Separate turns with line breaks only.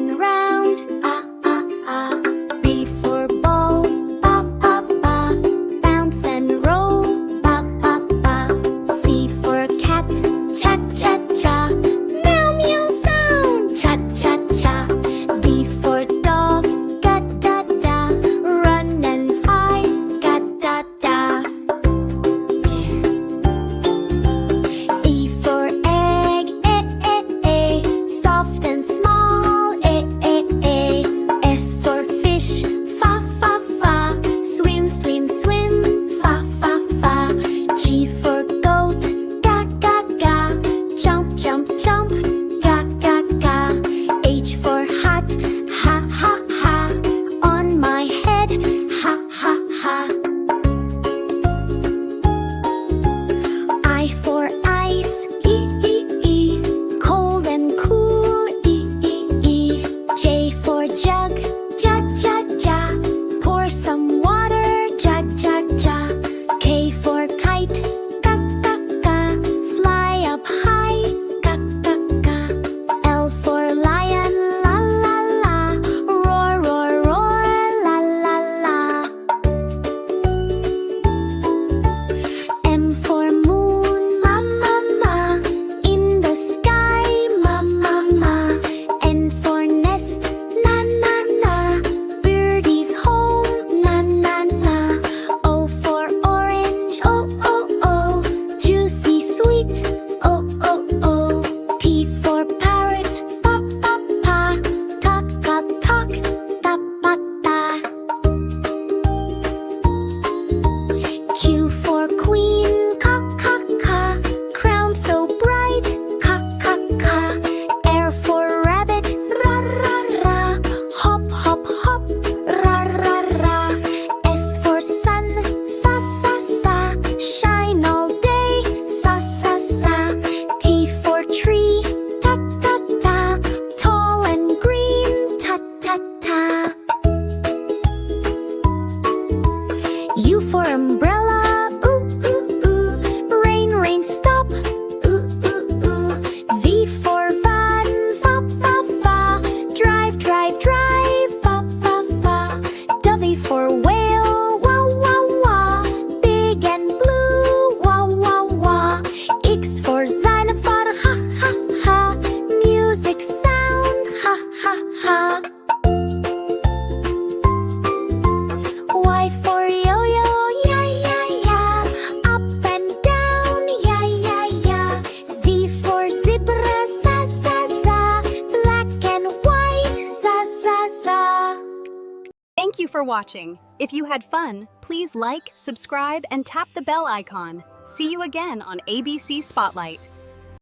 and round, ah ah ah. B for ball, ba ba ba. Bounce and roll, ba ba ba. C for cat, cha cha cha. Meow meow sound, cha cha cha. D for dog, ga da da. Run and hide, ga da da. E for egg, eh eh eh. Soft and small, eh eh eh. F for fish, fa fa fa. Swim swim swim, fa fa fa. G for goat, ga ga ga. Jump jump jump, ga ga ga. H for hat, ha ha ha. On my head, ha ha ha. I for ice, e e e. Cold and cool, e e e. J for jug, ja ja ja. Pour some water, ja ja ja. K for kite, ka ka ka. Fly up high, ka ka ka. L for lion, la la la. Roar roar roar, la la la. M for moon, ma ma ma. In the sky, ma ma ma. N for nest, na na na. Birdie's home, na na na. O for orange, oh oh oh. Juicy sweet, oh oh oh. P for parrot, pa pa pa. Talk talk talk, ta pa ta. Q for queen, ca ca ca. Crown so bright, ca ca ca. R for rabbit, ra ra ra. Hop hop hop, ra ra ra. S for sun, sa sa sa. Shine all day, sa sa sa. T for tree, ta ta ta. Tall and green, ta ta ta. U for umbrella, ooh ooh ooh. Rain rain stop, ooh ooh ooh. V for van, fa fa fa. Drive drive drive, fa fa fa. W for whale, wah wah wah. Big and blue, wah wah wah. X for xylophone, ha ha ha. Music sound, ha ha ha. Y for yo-yo, yeah, yeah, yeah. Up and down, yeah, yeah, yeah. Z for zebra, sa, sa, sa. Black and white, sa, sa, sa.
Thank you for watching. If you had fun, please like, subscribe, and tap the bell icon. See you again on ABC Spotlight.